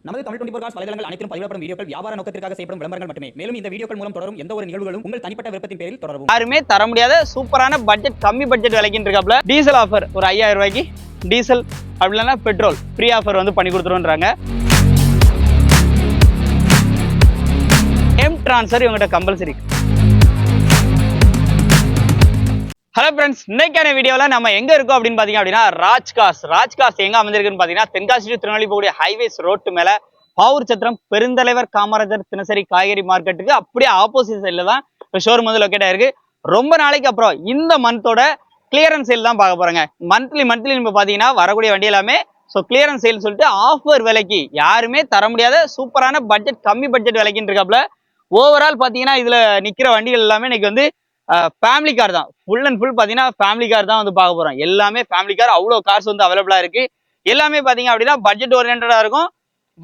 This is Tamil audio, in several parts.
நமது தமிழ் 24 காஸ் வலைதளங்கள் அனைத்தும் பதிவிடப்படும் வீடியோக்கள் வியாபார நோக்கத்திற்காக செய்யப்படும் விளம்பரங்கள் மட்டுமே. மேலும் இந்த வீடியோக்கள் மூலம் தொடரும் எந்த ஒரு நிகழ்வுகளும் உங்கள் தனிப்பட்ட விருப்பத்தின் பேரில் தொடரவும். யாருமே தர முடியாத சூப்பரான பட்ஜெட், கம்மி பட்ஜெட் விலைக்கு இருக்காப்ல. டீசல் ஆஃபர் ஒரு 5000 ரூபாய்க்கு டீசல், அப்படி இல்லைன்னா பெட்ரோல் ஃப்ரீ ஆஃபர் வந்து பண்ணி கொடுத்துருன்றாங்க. எம் டிரான்ஸ்ஃபர் இவங்ககிட்ட கம்பல்சரி. ஹலோ ஃப்ரெண்ட்ஸ், இன்னைக்கான வீடியோவில் நம்ம எங்க இருக்கோம் அப்படின்னு பாத்தீங்க அப்படின்னா ராஜ்காஸ் எங்க அமைஞ்சிருக்குன்னு பாத்தீங்கன்னா தென்காசி டு திருநெல்வேலி போகக்கூடிய ஹைவேஸ் ரோட்டு மேல பாவூர் சத்திரம் பெருந்தலைவர் காமராஜர் தினசரி காய்கறி மார்க்கெட்டுக்கு அப்படியே ஆப்போசிட் சைட்ல தான் இப்போ ஷோரூம் வந்து லொக்கேட் ஆயிருக்கு. ரொம்ப நாளைக்கு அப்புறம் இந்த மந்தோட கிளியரன்ஸ் சேல் தான் பார்க்க போறாங்க. மந்த்லி நம்ம பாத்தீங்கன்னா வரக்கூடிய வண்டி எல்லாமே ஸோ கிளியரன்ஸ் சேல் சொல்லிட்டு ஆஃபர் விலைக்கு யாருமே தர முடியாத சூப்பரான பட்ஜெட், கம்மி பட்ஜெட் விலைக்குன்னு இருக்காப்ல. ஓவரால் பாத்தீங்கன்னா இதுல நிக்கிற வண்டிகள் எல்லாமே இன்னைக்கு வந்து ஃபேமிலி கார் தான். ஃபுல் அண்ட் ஃபுல் பாத்தீங்கன்னா ஃபேமிலி கார் தான் வந்து பார்க்க போறோம். எல்லாமே ஃபேமிலி கார், அவ்வளோ கார்ஸ் வந்து அவைலபிளா இருக்கு. எல்லாமே பாத்தீங்க அப்படின்னா பட்ஜெட் ஓரியன்டா இருக்கும்,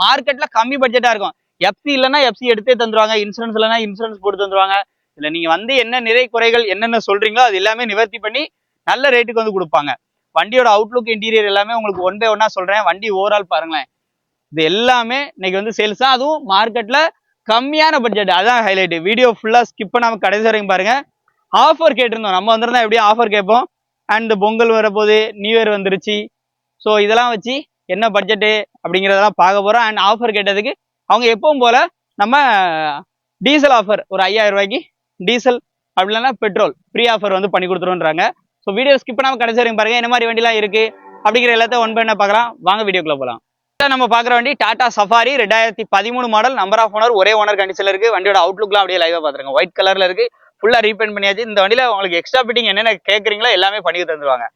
மார்க்கெட்ல கம்மி பட்ஜெட்டா இருக்கும். எஃப்சி இல்லைன்னா எஃப்சி எடுத்தே தந்துருவாங்க, இன்சூரன்ஸ் இல்லைன்னா இன்சூரன்ஸ் போட்டு தந்துருவாங்க. இல்ல நீங்க வந்து என்ன நிறை குறைகள் என்னென்ன சொல்றீங்களோ அது எல்லாமே நிவர்த்தி பண்ணி நல்ல ரேட்டுக்கு வந்து கொடுப்பாங்க. வண்டியோட அவுட்லுக், இன்டீரியர் எல்லாமே உங்களுக்கு ஒன் பை ஒன்னா சொல்றேன். வண்டி ஓவரால் பாருங்களேன், இது எல்லாமே இன்னைக்கு வந்து சேல்ஸ் தான். அதுவும் மார்க்கெட்ல கம்மியான பட்ஜெட், அதான் ஹைலைட். வீடியோ ஃபுல்லா ஸ்கிப் பண்ணாம கடைசி வரைக்கும் பாருங்க. ஆஃபர் கேட்டிருந்தோம், நம்ம வந்திருந்தா எப்படியும் ஆஃபர் கேட்போம். அண்ட் பொங்கல் வரப்போது, நியூ இயர் வந்துருச்சு. ஸோ இதெல்லாம் வச்சு என்ன பட்ஜெட்டு அப்படிங்கிறதெல்லாம் பார்க்க போறோம். அண்ட் ஆஃபர் கேட்டதுக்கு அவங்க எப்பவும் போல நம்ம டீசல் ஆஃபர் ஒரு 5000 ரூபாய்க்கு டீசல், அப்படி இல்லைன்னா பெட்ரோல் ஃப்ரீ ஆஃபர் வந்து பண்ணி கொடுத்துருன்றாங்க. ஸோ வீடியோ ஸ்கிப் பண்ணாம கடைசி வரைக்கும் பாருங்க. என்ன மாதிரி வண்டிலாம் இருக்கு அப்படிங்கிற எல்லாத்தையும் ஒன் பை ஒன்னா பார்க்கலாம். வாங்க வீடியோக்குள்ள போகலாம். நம்ம பார்க்குற வண்டி Tata Safari 2013 model, number of owner ஒரே ஓனர் கண்டிஷன்ல இருக்கு. வண்டியோட அவுட்லுக்லாம் அப்படியே லைவா பார்த்துருங்க. ஒயிட் கலர்ல இருக்கு, ஃபுல்லா ரீபெயிண்ட் பண்ணியாச்சு. இந்த வண்டியில உங்களுக்கு எக்ஸ்ட்ரா ஃபிட்டிங் என்னென்ன கேட்குறீங்களோ எல்லாமே பண்ணி தந்துருவாங்க.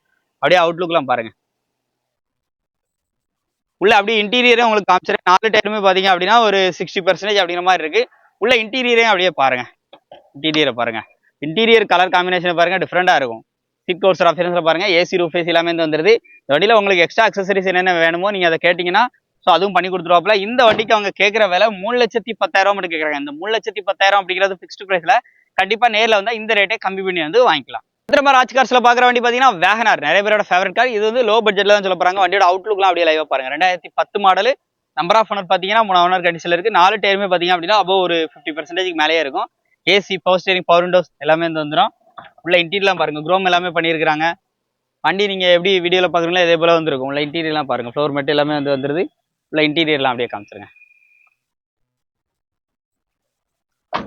அப்படியே அவுட்லுக்லாம் பாருங்க. உள்ள அப்படியே இன்டீரியரே உங்களுக்கு காமிச்சிருக்கேன். 4 டயருமே பாத்தீங்க அப்படின்னா ஒரு 60% அப்படிங்கிற மாதிரி இருக்கு. உள்ள இன்டீரியரே அப்படியே பாருங்க. இன்டீரியரை பாருங்க, இன்டீரியர் கலர் காம்பினேஷன் பாருங்க, டிஃப்ரெண்டா இருக்கும். சீட் கவர்ஸ் ஆப்ஷன்ஸ்ல பாருங்க, ஏசி ரூஃப் ஏசி எல்லாமே வந்துருது. இந்த வண்டியில உங்களுக்கு எக்ஸ்ட்ரா அக்சசரிஸ் என்னென்ன வேணுமோ நீங்க அதை கேட்டீங்கன்னா ஸோ அதுவும் பண்ணி கொடுத்துருவாப்ல. இந்த வண்டிக்கு அவங்க கேட்குற விலை 3,10,000 மட்டும் கேட்குறாங்க. இந்த 3,10,000 அப்படிங்கிறது ஃபிக்ஸ்டு பிரைஸ்ல கண்டிப்பா நேரில் வந்தா இந்த ரேட்டே கம்மி பண்ணி வந்து வாங்கிக்கலாம். திரும்ப ராஜ்கார்ஸ்ல பாக்குற வண்டி பாத்தீங்கன்னா வேகனார், நிறைய பேரோட ஃபேவரட் கார். இது வந்து லோ பட்ஜெட்ல தான் சொல்ல போறாங்க. வண்டியோட அவுட்லுக்லாம் அப்படியே லைவா பாருங்க. 2010 மாடல், நம்பர் ஆஃப் ஓனர் பாத்தீங்கன்னா 3 ஓனர் கண்டிஷன்ல இருக்கு. 4 டயருமே பாத்தீங்க அப்படின்னா அபோவ் ஒரு 50% மேலேயே இருக்கும். AC, power steering, power windows எல்லாமே வந்து வந்துடும். உள்ள இன்டீரியர்லாம் பாருங்க, குரோம் எல்லாமே பண்ணியிருக்காங்க. வண்டி நீங்க எப்படி வீடியோல பாக்குறீங்களோ இதே போல வந்துருக்கும். உள்ள இன்டீரியர்லாம் பாருங்க, ஃப்ளோர் மேட் எல்லாமே வந்து வந்துருது. உள்ள இன்டீரியர்லாம் அப்படியே காமிச்சிருங்க.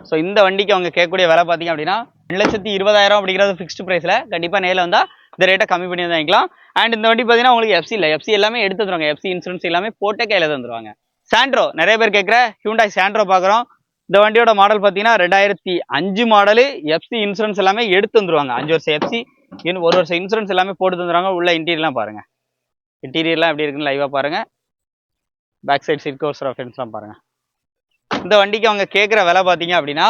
ஸோ இந்த வண்டிக்கு அவங்க கேட்கக்கூடிய விலை பார்த்தீங்க அப்படின்னா 2,20,000 அப்படிங்கிறது ஃபிக்ஸ்டு பிரைஸ்ல. கண்டிப்பா நேரில் வந்தா இந்த ரேட்டை கம்மி பண்ணி வந்து வாங்கிக்கலாம். அண்ட் இந்த வண்டி பார்த்தீங்கன்னா உங்களுக்கு எஃப்சி இல்லை, எஃப்சி எல்லாமே எடுத்து தந்துருவாங்க. எஃப்சி இன்சூரன்ஸ் எல்லாமே போட்டே கையில தந்துருவாங்க. சாண்ட்ரோ, நிறைய பேர் கேட்குற ஹியூண்டாய் சாண்ட்ரோ பார்க்குறோம். இந்த வண்டியோட மாடல் பார்த்தீங்கன்னா 2005 மாடலு, எஃப்சி இன்சூரன்ஸ் எல்லாமே எடுத்து வந்துருவாங்க. 5 வருஷம் எஃப்சி, 1 வருஷம் இன்சூரன்ஸ் எல்லாமே போட்டு தந்துருவாங்க. உள்ள இன்டீரியர்லாம் பாருங்க, இன்டீரியர்லாம் எப்படி இருக்குன்னு லைவா பாருங்க. பேக் சைட் சீட் கவர்ஸ் ஆப்ஷன்ஸ்லாம் பாருங்க. இந்த வண்டிக்கு அவங்க கேட்குற விலை பார்த்தீங்க அப்படின்னா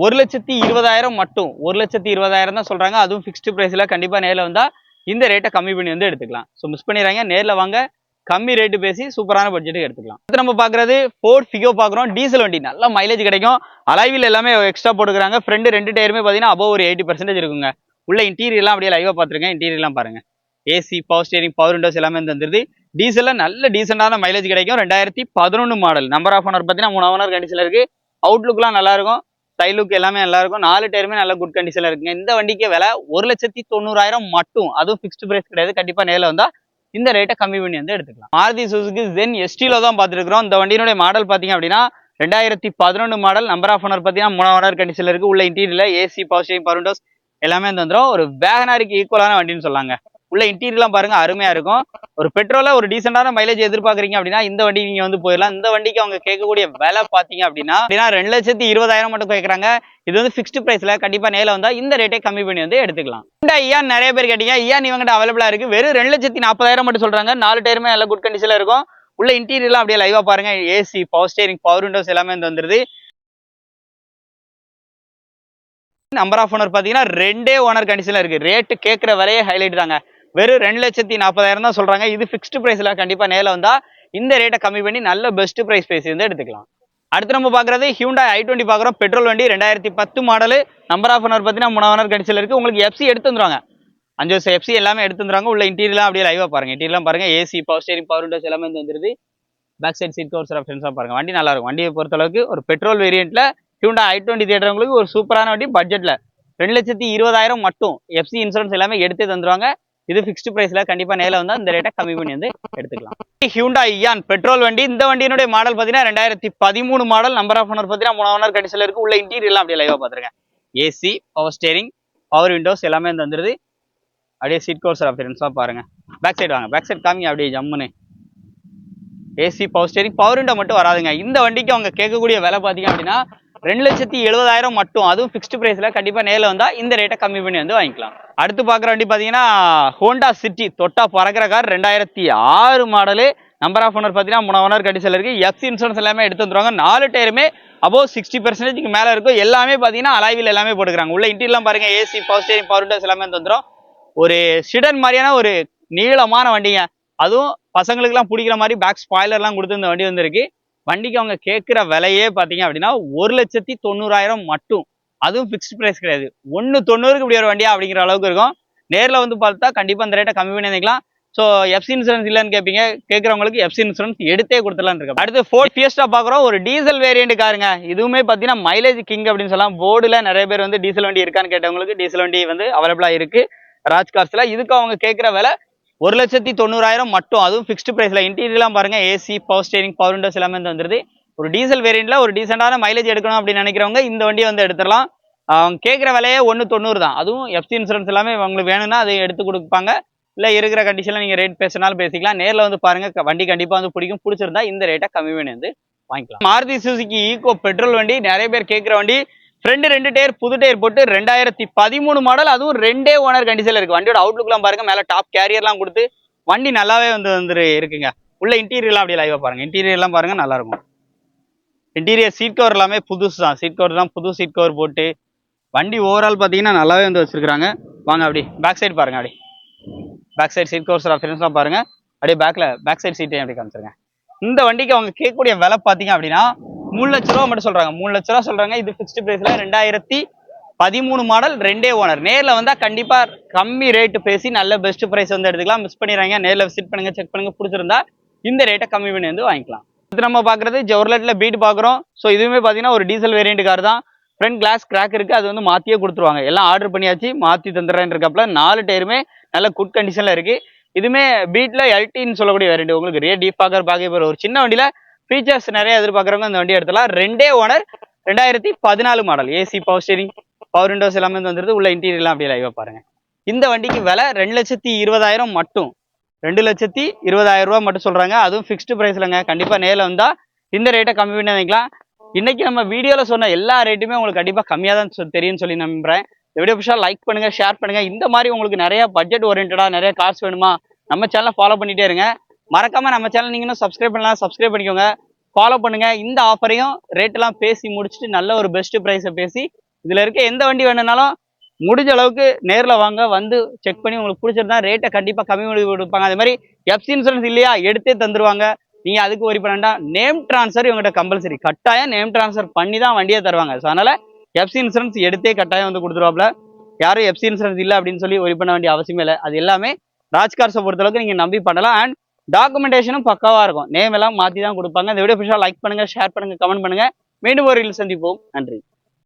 1,20,000 மட்டும். 1,20,000 தான் சொல்றாங்க. அதுவும் ஃபிக்ஸ்டு பிரைஸ்ல. கண்டிப்பா நேரில் வந்தா இந்த ரேட்டை கம்மி பண்ணி வந்து எடுத்துக்கலாம். ஸோ மிஸ் பண்ணிடுறாங்க, நேரில் வாங்க, கம்மி ரேட்டு பேசி சூப்பரான பட்ஜெட்டுக்கு எடுத்துக்கலாம். அடுத்து நம்ம பார்க்குறது ஃபோர்ட் ஃபிகோ பார்க்குறோம். டீசல் வண்டி, நல்ல மைலேஜ் கிடைக்கும். அலாய்வில் எல்லாமே எக்ஸ்ட்ரா போட்டுக்கிறாங்க. ஃப்ரெண்டு 2 டயருமே பார்த்தீங்கன்னா அபோவ் ஒரு 80% இருக்குங்க. உள்ள இன்டீரியர்லாம் அப்படியே லைவா பார்த்துருக்கேன். இன்டீரியர்லாம் பாருங்க, AC, power steering, power windows எல்லாமே வந்துருது. டீசல்ல நல்ல டீசென்டான மைலேஜ் கிடைக்கும். 2011 மாடல், நம்பர் ஆஃப் ஓனர் பார்த்தீங்கன்னா 3 ஓனர் கண்டிஷன்ல இருக்கு. அவுட்லுக்லாம் நல்லா இருக்கும், சைட் லுக் எல்லாமே நல்லா இருக்கும். 4 டயருமே நல்ல குட் கண்டிஷன்ல இருக்குங்க. இந்த வண்டிக்கு விலை 1,90,000 மட்டும். அதுவும் ஃபிக்ஸ்டு பிரைஸ் கிடையாது. கண்டிப்பா நேரில் வந்தா இந்த ரேட்டை கம்மி பண்ணி வந்து எடுத்துக்கலாம். மாருதி சுசுகி ஜென் எஸ்டில தான் பார்த்துருக்கோம். இந்த வண்டியினுடைய மாடல் பார்த்தீங்க அப்படின்னா 2011 மாடல், நம்பர் ஆஃப் ஓனர் பார்த்தீங்கன்னா 3 ஓனர் கண்டிஷன்ல இருக்கு. உள்ள இன்டீரியர்ல AC, power steering, power windows எல்லாமே வந்துடும். ஒரு வேகனாருக்கு ஈக்குவலான வண்டின்னு சொல்லாங்க. உள்ள இன்டீரியர்லாம் பாருங்க, அருமையா இருக்கும். ஒரு பெட்ரோல ஒரு டீசென்டான மைலேஜ் எதிர்பார்க்குறீங்க அப்படின்னா இந்த வண்டி நீங்க வந்து போயிடலாம். இந்த வண்டிக்கு அவங்க கேட்கக்கூடிய விலை பார்த்தீங்க அப்படின்னா 2,20,000 மட்டும் கேட்கறாங்க. இது வந்து ஃபிக்ஸ்டு பிரைஸ்ல. கண்டிப்பா நேரில் வந்தா இந்த ரேட்டை கம்மி பண்ணி வந்து எடுத்துக்கலாம். இந்த இயான் நிறைய பேர் கேட்டீங்க, இயான் இவங்ககிட்ட அவைலபிளா இருக்கு. வெறும் 2,40,000 மட்டும் சொல்றாங்க. 4 டயருமே நல்ல குட் கண்டிஷன்ல இருக்கும். உள்ள இன்டீரியர்லாம் அப்படியே லைவா பாருங்க, AC, power steering, power windows எல்லாமே வந்து வந்துருது. நம்பர் ஆஃப் ஓனர் பாத்தீங்கன்னா 2 ஓனர் கண்டிஷன்ல இருக்கு. ரேட்டு கேட்கிற விலையே ஹைலைட் தாங்க. வெறும் 2,40,000 தான் சொல்றாங்க. இது ஃபிக்ஸ்டு பிரைஸ்ல. கண்டிப்பா நேரில் வந்தா இந்த ரேட்டை கம்மி பண்ணி நல்ல பெஸ்ட் பிரைஸ் பேசி வந்து எடுத்துக்கலாம். அடுத்து நம்ம பாக்குறது ஹியூண்டாய் i20 பாக்குறோம். பெட்ரோல் வண்டி, 2010 மாடல், நம்பர் ஆஃப் ஓனர் பார்த்தீங்கன்னா 3 ஓனர் கண்டிஷன்ல இருக்கு. உங்களுக்கு எஃப்சி எடுத்து வந்துருவாங்க. 5 வருஷம் எஃப்சி எல்லாமே எடுத்து வந்துருவாங்க. உள்ள இன்டீரியர்லாம் அப்படியே லைவா பாருங்க. இன்டீரியர்லாம் பாருங்க, AC, power steering, power windows எல்லாமே வந்து வந்துருது. பேக் சைட் சீட் கவர்ஸ் ஆப்ஷன்ஸாக பாருங்க. வண்டி நல்லா இருக்கும். வண்டியை பொறுத்தளவுக்கு ஒரு பெட்ரோல் வேரியண்ட்ல Hyundai i20 தேடுறவங்களுக்கு ஒரு சூப்பரான வண்டி. பட்ஜெட்ல 2,20,000 மட்டும். எஃப்சி இன்சூரன்ஸ் எல்லாமே எடுத்து தந்துருவாங்க. இது ஃபிக்ஸ்டு பிரைஸ்ல கண்டிப்பா நேரில் வந்தா இந்த ரேட்டை கம்மி பண்ணி வந்து எடுத்துக்கலாம். Hyundai Ion பெட்ரோல் வண்டி. இந்த வண்டியினுடைய மாடல் பார்த்தீங்கன்னா 2013 மாடல். நம்பர் ஆஃப் ஓனர் பார்த்தீங்கன்னா 3 ஓனர் கண்டிஷன்ல இருக்கு. உள்ள இன்டீரியர் எல்லாம் அப்படியே லைவா பார்த்துருக்கேன். AC, power steering, power windows எல்லாமே வந்துருது. அப்படியே சீட் கவர்ஸ் ஆப்ஷன்ஸா பாருங்க. பேக் சைடு வாங்க, பேக் சைடு காமிங்க அப்படியே ஜம்முன்னு. AC, power steering, power window மட்டும் வராதுங்க. இந்த வண்டிக்கு அவங்க கேட்கக்கூடிய விலை பார்த்தீங்க அப்படின்னா 2,70,000 மட்டும். அதுவும் ஃபிக்ஸ்டு பிரைஸ்ல கண்டிப்பா நேரில் வந்தா இந்த ரேட்டை கம்மி பண்ணி வந்து வாங்கிக்கலாம். அடுத்து பார்க்குற வண்டி பார்த்தீங்கன்னா ஹோண்டா சிட்டி. தொட்டா பறக்கிற car. 2006 model. Number of owner பார்த்தீங்கன்னா 3 ஓனர் கண்டிஷன்ல இருக்கு. எஃப்சி இன்சூரன்ஸ் எல்லாமே எடுத்து வந்துருவாங்க. 4 டயருமே அபோவ் 60% மேல இருக்கும். எல்லாமே பார்த்தீங்கன்னா அலாய்வில் எல்லாமே போட்டுக்கிறாங்க. உள்ள இன்டீரியர்லாம் பாருங்க. AC, power steering, power windows எல்லாமே வந்துடும். ஒரு சிடன் மாதிரியான ஒரு நீளமான வண்டிங்க. அதுவும் பசங்களுக்குலாம் பிடிக்கிற மாதிரி பேக் ஸ்பாய்லர்லாம் கொடுத்து இந்த வண்டி வந்திருக்கு. வண்டிக்கு அவங்க கேட்குற விலையே பார்த்தீங்க அப்படின்னா 1,90,000 மட்டும். அதுவும் ஃபிக்ஸ்டு பிரைஸ் கிடையாது. 1,90,000க்கு இப்படி ஒரு வண்டியா அப்படிங்கிற அளவுக்கு இருக்கும். நேரில் வந்து பார்த்தா கண்டிப்பாக இந்த ரேட்டை கம்மி பண்ணி வந்துக்கலாம். ஸோ எஃப்சி இன்சூரன்ஸ் இல்லைன்னு கேட்பீங்க. கேட்குறவங்களுக்கு எஃப்சி இன்சூரன்ஸ் எடுத்தே கொடுத்துலான்னு இருக்கு. அடுத்து ஃபோர்ட் ஃபியஸ்டா பார்க்குறோம். ஒரு டீசல் வேரியண்ட் காருங்க. இதுவுமே பார்த்தீங்கன்னா மைலேஜ் கிங் அப்படின்னு சொல்லலாம். போர்டில் நிறைய பேர் வந்து டீசல் வண்டி இருக்கான்னு கேட்டவங்களுக்கு டீசல் வண்டி வந்து அவைலபிளாக இருக்கு ராஜ் கார்ஸ்ல. இதுக்கு அவங்க கேட்குற விலை 1,90,000 மட்டும். அதுவும் ஃபிக்ஸ்டு பிரைஸ்ல. இன்டீரியர்லாம் பாருங்க. AC, power steering, power windows எல்லாமே வந்துருது. ஒரு டீசல் வேரியண்ட்ல ஒரு டீசெண்டான மைலேஜ் எடுக்கணும் அப்படின்னு நினைக்கிறவங்க இந்த வண்டியை வந்து எடுத்துடலாம். அவங்க கேட்குற விலையே 1,90,000 தான். அதுவும் எஃப்சி இன்சூரன்ஸ் எல்லாமே உங்களுக்கு வேணும்னா அதை எடுத்து கொடுப்பாங்க. இல்லை இருக்கிற கண்டிஷனில் நீங்கள் ரேட் பேசினாலும் பேசிக்கலாம். நேரில் வந்து பாருங்க. வண்டி கண்டிப்பாக வந்து பிடிக்கும். பிடிச்சிருந்தா இந்த ரேட்டை கம்மி பண்ணி வந்து வாங்கிக்கலாம். மாருதி சுசுகி ஈகோ பெட்ரோல் வண்டி. நிறைய பேர் கேட்குற வண்டி. ஃப்ரெண்டு 2 டயர் புது டயர் போட்டு 2013 மாடல். அதுவும் 2 ஓனர் கண்டிஷன்ல இருக்கு. வண்டியோட அவுட்லுக்லாம் பாருங்க. மேலே டாப் கேரியர்லாம் கொடுத்து வண்டி நல்லாவே வந்து இருக்குங்க. உள்ள இன்டீரியர்லாம் அப்படியே லைவா பாருங்க. இன்டீரியர்லாம் பாருங்க நல்லா இருக்கும். இன்டீரியர் சீட் கவர் எல்லாமே புதுசு தான். சீட் கவர் தான் புது சீட் கவர் போட்டு வண்டி ஓவரால் பார்த்தீங்கன்னா நல்லாவே வந்து வச்சிருக்காங்க. வாங்க அப்படி பேக் சைடு பாருங்க. அப்படி பேக் சைடு சீட் கவர்ஸ் ஆப்ஷன்ஸ்லாம் பாருங்க. அப்படியே பேக் சைடு சீட்டையும் அப்படி காமிச்சிருங்க. இந்த வண்டிக்கு அவங்க கேட்கக்கூடிய விலை பார்த்தீங்க அப்படின்னா 3 லட்ச ரூபா மட்டும் சொல்றாங்க. 3 லட்ச ரூபா சொல்றாங்க. இது ஃபிக்ஸ்டு பிரைஸ்ல 2013 மாடல் 2 ஓனர். நேரில் வந்தா கண்டிப்பா கம்மி ரேட்டு பேசி நல்ல பெஸ்ட் பிரைஸ் வந்து எடுத்துக்கலாம். மிஸ் பண்ணிடுறாங்க. நேரில் விசிட் பண்ணுங்க, செக் பண்ணுங்க. பிடிச்சிருந்தா இந்த ரேட்டை கம்மி பண்ணி வந்து வாங்கிக்கலாம். இது நம்ம பார்க்குறது ஜெவர்லெட்ல பீட் பார்க்குறோம். ஸோ இதுவுமே பார்த்தீங்கன்னா ஒரு டீசல் வேரியண்ட் கார் தான். ஃப்ரண்ட் கிளாஸ் கிராக் இருக்கு. அது வந்து மாற்றியே கொடுத்துருவாங்க. எல்லாம் ஆர்டர் பண்ணியாச்சு, மாற்றி தந்துடுறேன் இருக்கப்பல 4 டயருமே நல்ல குட் கண்டிஷன்ல இருக்கு. இதுமே பீட்ல எல்டின்னு சொல்லக்கூடிய வேரியண்ட். உங்களுக்கு ரே டீப் பார்க்க ஒரு சின்ன வண்டியில ஃபீச்சர்ஸ் நிறைய எதிர்பார்க்குறவங்க இந்த வண்டி எடுத்துலாம். 2 owner 2014 model. AC, power steering, power windows எல்லாமே வந்துருது. உள்ள இன்டீரியர்லாம் அப்படியே லைவா பாருங்க. இந்த வண்டிக்கு விலை 2,20,000 மட்டும். 2,20,000 ரூபா மட்டும் சொல்றாங்க. அதுவும் ஃபிக்ஸ்டு பிரைஸ்லங்க. கண்டிப்பா நேரில் வந்தா இந்த ரேட்டை கம்மி பண்ணி வைக்கலாம். இன்னைக்கு நம்ம வீடியோல சொன்ன எல்லா ரேட்டுமே உங்களுக்கு கண்டிப்பா கம்மியா தான் தெரியும்னு சொல்லி நம்புறேன். இந்த வீடியோ பிடிச்சா லைக் பண்ணுங்க, ஷேர் பண்ணுங்க. இந்த மாதிரி உங்களுக்கு நிறைய பட்ஜெட் ஓரியன்டா நிறைய கார்ஸ் வேணுமா நம்ம சேனலை ஃபாலோ பண்ணிட்டே இருங்க. மறக்காம நம்ம சேனல் நீங்க இன்னும் சப்ஸ்கிரைப் பண்ணலாம், சப்ஸ்கிரைப் பண்ணிக்கோங்க, ஃபாலோ பண்ணுங்க. இந்த ஆஃபரையும் ரேட் எல்லாம் பேசி முடிச்சுட்டு நல்ல ஒரு பெஸ்ட் பிரைஸை பேசி இதுல இருக்க எந்த வண்டி வேணும்னாலும் முடிஞ்ச அளவுக்கு நேரில் வாங்க, வந்து செக் பண்ணி உங்களுக்கு பிடிச்சிருந்தா ரேட்டை கண்டிப்பா கம்மி பண்ணி கொடுப்பாங்க. அதே மாதிரி எஃப்சி இன்சூரன்ஸ் இல்லையா எடுத்தே தந்துருவாங்க. நீங்க அதுக்கு ஒரி பண்ண வேண்டாம். நேம் டிரான்ஸ்ஃபர் இவங்ககிட்ட கம்பல்சரி. கட்டாயம் நேம் டிரான்ஸ்ஃபர் பண்ணி தான் வண்டியை தருவாங்க. ஸோ அதனால எஃப்சி இன்சூரன்ஸ் எடுத்தே கட்டாயம் வந்து கொடுத்துருவாப்ல. யாரும் எஃப்சி இன்சூரன்ஸ் இல்லை அப்படின்னு சொல்லி ஒரி பண்ண வேண்டிய அவசியமே இல்லை. அது எல்லாமே ராஜ் கார்ஸை பொறுத்தளவுக்கு நீங்க நம்பி பண்ணலாம். அண்ட் டாக்குமெண்டேஷனும் பக்காவா இருக்கும். நேம் எல்லாம் மாற்றி தான் கொடுப்பாங்க. இந்த வீடியோ பிடிச்சா லைக் பண்ணுங்க, ஷேர் பண்ணுங்க, கமெண்ட் பண்ணுங்க. மீண்டும் ஒரு ரீல் சந்திப்போம். நன்றி.